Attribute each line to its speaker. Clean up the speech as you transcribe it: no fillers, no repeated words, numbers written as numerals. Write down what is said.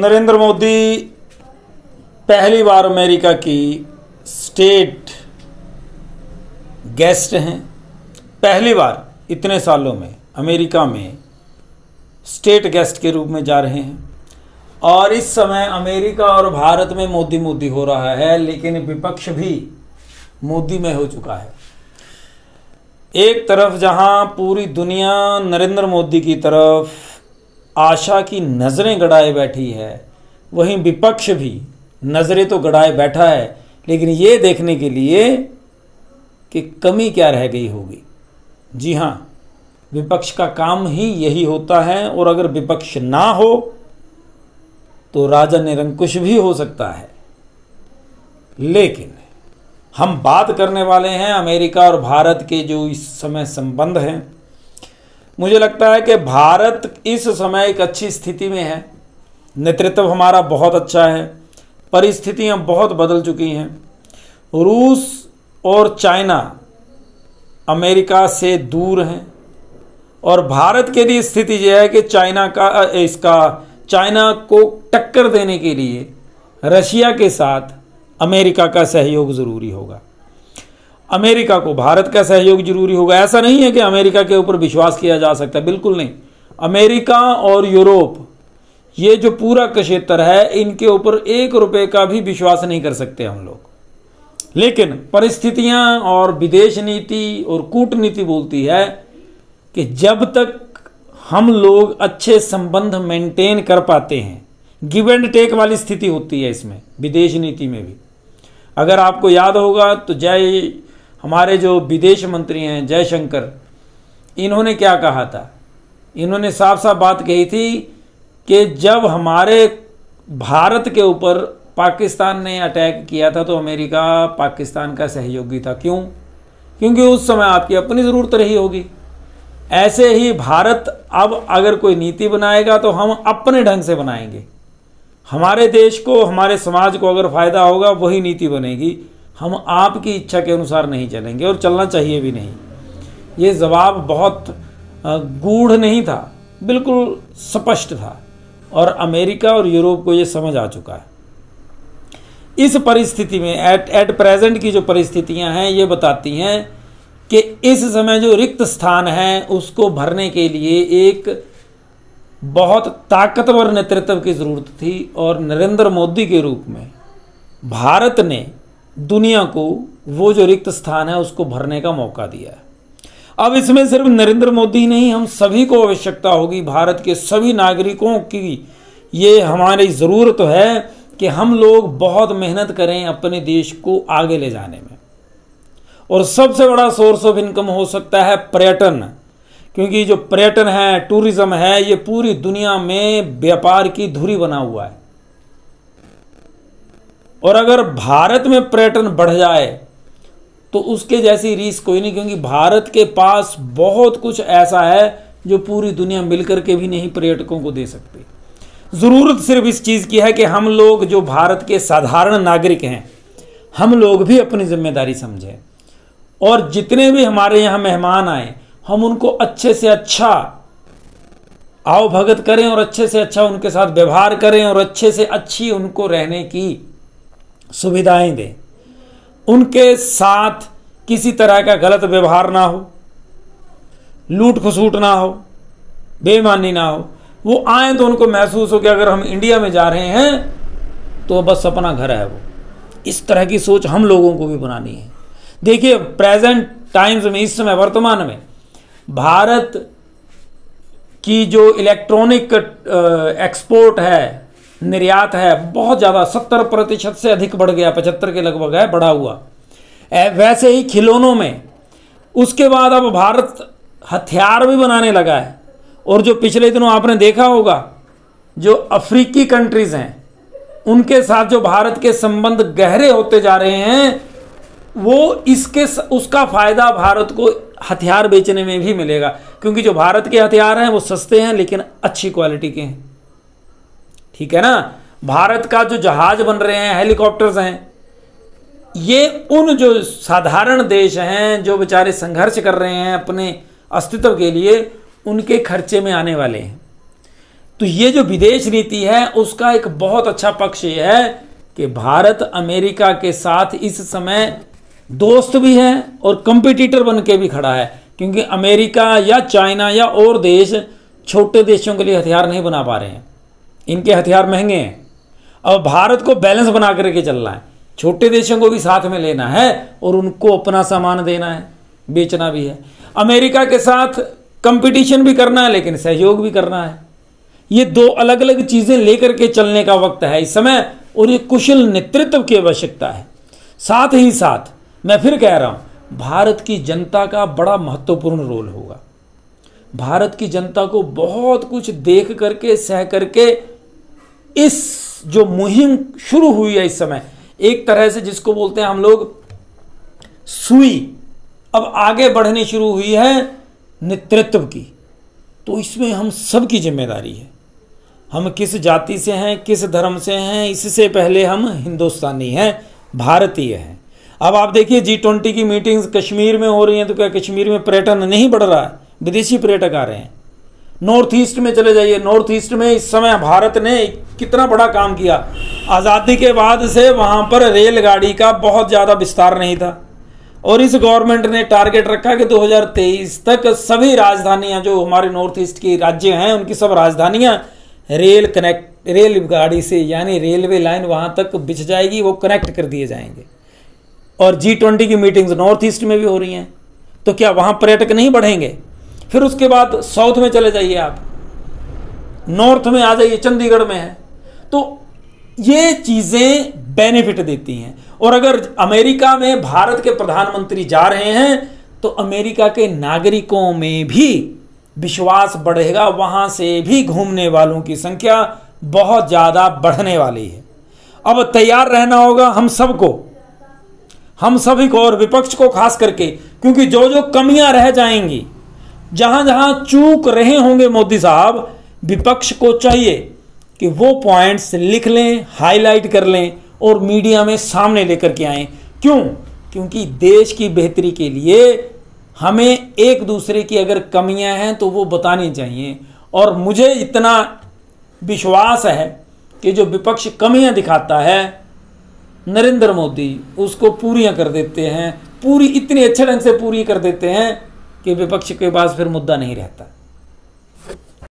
Speaker 1: नरेंद्र मोदी पहली बार अमेरिका की state guest हैं। पहली बार इतने सालों में अमेरिका में स्टेट गेस्ट के रूप में जा रहे हैं और इस समय अमेरिका और भारत में मोदी मोदी हो रहा है, लेकिन विपक्ष भी मोदी में हो चुका है। एक तरफ जहां पूरी दुनिया नरेंद्र मोदी की तरफ आशा की नज़रें गड़ाए बैठी है, वहीं विपक्ष भी नज़रें तो गड़ाए बैठा है, लेकिन ये देखने के लिए कि कमी क्या रह गई होगी। जी हाँ, विपक्ष का काम ही यही होता है और अगर विपक्ष ना हो तो राजा निरंकुश भी हो सकता है। लेकिन हम बात करने वाले हैं अमेरिका और भारत के जो इस समय संबंध हैं। मुझे लगता है कि भारत इस समय एक अच्छी स्थिति में है, नेतृत्व हमारा बहुत अच्छा है, परिस्थितियां बहुत बदल चुकी हैं। रूस और चाइना अमेरिका से दूर हैं और भारत के लिए स्थिति यह है कि चाइना को टक्कर देने के लिए रशिया के साथ अमेरिका का सहयोग ज़रूरी होगा। अमेरिका को भारत का सहयोग जरूरी होगा। ऐसा नहीं है कि अमेरिका के ऊपर विश्वास किया जा सकता, बिल्कुल नहीं। अमेरिका और यूरोप, ये जो पूरा क्षेत्र है, इनके ऊपर 1 रुपए का भी विश्वास नहीं कर सकते हम लोग। लेकिन परिस्थितियां और विदेश नीति और कूटनीति बोलती है कि जब तक हम लोग अच्छे संबंध मेंटेन कर पाते हैं, गिव एंड टेक वाली स्थिति होती है इसमें, विदेश नीति में भी। अगर आपको याद होगा तो हमारे जो विदेश मंत्री हैं जयशंकर, इन्होंने क्या कहा था? इन्होंने साफ साफ बात कही थी कि जब हमारे भारत के ऊपर पाकिस्तान ने अटैक किया था तो अमेरिका पाकिस्तान का सहयोगी था। क्यों? क्योंकि उस समय आपकी अपनी ज़रूरत रही होगी। ऐसे ही भारत अब अगर कोई नीति बनाएगा तो हम अपने ढंग से बनाएंगे। हमारे देश को, हमारे समाज को अगर फ़ायदा होगा वही नीति बनेगी। हम आपकी इच्छा के अनुसार नहीं चलेंगे और चलना चाहिए भी नहीं। ये जवाब बहुत गूढ़ नहीं था, बिल्कुल स्पष्ट था और अमेरिका और यूरोप को ये समझ आ चुका है। इस परिस्थिति में एट प्रेजेंट की जो परिस्थितियां हैं ये बताती हैं कि इस समय जो रिक्त स्थान है उसको भरने के लिए एक बहुत ताकतवर नेतृत्व की ज़रूरत थी और नरेंद्र मोदी के रूप में भारत ने दुनिया को वो जो रिक्त स्थान है उसको भरने का मौका दिया है। अब इसमें सिर्फ नरेंद्र मोदी नहीं, हम सभी को आवश्यकता होगी, भारत के सभी नागरिकों की ये हमारी ज़रूरत है कि हम लोग बहुत मेहनत करें अपने देश को आगे ले जाने में। और सबसे बड़ा सोर्स ऑफ इनकम हो सकता है पर्यटन, क्योंकि जो पर्यटन है, टूरिज्म है, ये पूरी दुनिया में व्यापार की धुरी बना हुआ है। और अगर भारत में पर्यटन बढ़ जाए तो उसके जैसी रीस कोई नहीं, क्योंकि भारत के पास बहुत कुछ ऐसा है जो पूरी दुनिया मिलकर के भी नहीं पर्यटकों को दे सकती। ज़रूरत सिर्फ इस चीज़ की है कि हम लोग जो भारत के साधारण नागरिक हैं, हम लोग भी अपनी जिम्मेदारी समझें और जितने भी हमारे यहाँ मेहमान आए हम उनको अच्छे से अच्छा आओ भगत करें और अच्छे से अच्छा उनके साथ व्यवहार करें और अच्छे से अच्छी उनको रहने की सुविधाएं दें। उनके साथ किसी तरह का गलत व्यवहार ना हो, लूट खसूट ना हो, बेईमानी ना हो। वो आए तो उनको महसूस हो कि अगर हम इंडिया में जा रहे हैं तो बस अपना घर है वो। इस तरह की सोच हम लोगों को भी बनानी है। देखिए, प्रेजेंट टाइम्स में, इस समय वर्तमान में भारत की जो इलेक्ट्रॉनिक एक्सपोर्ट है, निर्यात है, बहुत ज़्यादा 70% से अधिक बढ़ गया, 75 के लगभग है बढ़ा हुआ। वैसे ही खिलौनों में, उसके बाद अब भारत हथियार भी बनाने लगा है। और जो पिछले दिनों आपने देखा होगा, जो अफ्रीकी कंट्रीज़ हैं उनके साथ जो भारत के संबंध गहरे होते जा रहे हैं, वो उसका फ़ायदा भारत को हथियार बेचने में भी मिलेगा, क्योंकि जो भारत के हथियार हैं वो सस्ते हैं लेकिन अच्छी क्वालिटी के हैं। ठीक है ना? भारत का जो जहाज बन रहे हैं, हेलीकॉप्टर्स हैं, ये उन जो साधारण देश हैं जो बेचारे संघर्ष कर रहे हैं अपने अस्तित्व के लिए, उनके खर्चे में आने वाले हैं। तो ये जो विदेश नीति है उसका एक बहुत अच्छा पक्ष ये है कि भारत अमेरिका के साथ इस समय दोस्त भी है और कंपटीटर बन के भी खड़ा है, क्योंकि अमेरिका या चाइना या और देश छोटे देशों के लिए हथियार नहीं बना पा रहे हैं, इनके हथियार महंगे हैं। अब भारत को बैलेंस बना करके चलना है, छोटे देशों को भी साथ में लेना है और उनको अपना सामान देना है, बेचना भी है। अमेरिका के साथ कंपटीशन भी करना है लेकिन सहयोग भी करना है। ये दो अलग अलग चीजें लेकर के चलने का वक्त है इस समय, और ये कुशल नेतृत्व की आवश्यकता है। साथ ही साथ मैं फिर कह रहा हूं, भारत की जनता का बड़ा महत्वपूर्ण रोल होगा। भारत की जनता को बहुत कुछ देख करके सह करके इस जो मुहिम शुरू हुई है इस समय, एक तरह से जिसको बोलते हैं हम लोग सुई अब आगे बढ़नी शुरू हुई है नेतृत्व की, तो इसमें हम सब की जिम्मेदारी है। हम किस जाति से हैं, किस धर्म से हैं, इससे पहले हम हिंदुस्तानी हैं, भारतीय हैं। अब आप देखिए G20 की मीटिंग्स कश्मीर में हो रही हैं, तो क्या कश्मीर में पर्यटन नहीं बढ़ रहा है? विदेशी पर्यटक आ रहे हैं। नॉर्थ ईस्ट में चले जाइए, नॉर्थ ईस्ट में इस समय भारत ने कितना बड़ा काम किया। आज़ादी के बाद से वहाँ पर रेलगाड़ी का बहुत ज़्यादा विस्तार नहीं था, और इस गवर्नमेंट ने टारगेट रखा कि 2023 तक सभी राजधानियाँ जो हमारे नॉर्थ ईस्ट की राज्य हैं उनकी सब राजधानियाँ रेलगाड़ी से, यानी रेलवे लाइन वहाँ तक बिछ जाएगी, वो कनेक्ट कर दिए जाएंगे। और G20 की मीटिंग्स नॉर्थ ईस्ट में भी हो रही हैं, तो क्या वहाँ पर्यटक नहीं बढ़ेंगे? फिर उसके बाद साउथ में चले जाइए, आप नॉर्थ में आ जाइए, चंडीगढ़ में है। तो ये चीज़ें बेनिफिट देती हैं। और अगर अमेरिका में भारत के प्रधानमंत्री जा रहे हैं तो अमेरिका के नागरिकों में भी विश्वास बढ़ेगा, वहाँ से भी घूमने वालों की संख्या बहुत ज़्यादा बढ़ने वाली है। अब तैयार रहना होगा हम सबको, हम सभी को, और विपक्ष को खास करके, क्योंकि जो जो कमियां रह जाएंगी, जहां जहां चूक रहे होंगे मोदी साहब, विपक्ष को चाहिए कि वो पॉइंट्स लिख लें, हाईलाइट कर लें और मीडिया में सामने लेकर के आएं। क्यों? क्योंकि देश की बेहतरी के लिए हमें एक दूसरे की अगर कमियां हैं तो वो बतानी चाहिए। और मुझे इतना विश्वास है कि जो विपक्ष कमियां दिखाता है, नरेंद्र मोदी उसको पूरियां कर देते हैं, पूरी इतने अच्छे ढंग से पूरी कर देते हैं कि विपक्ष के पास फिर मुद्दा नहीं रहता।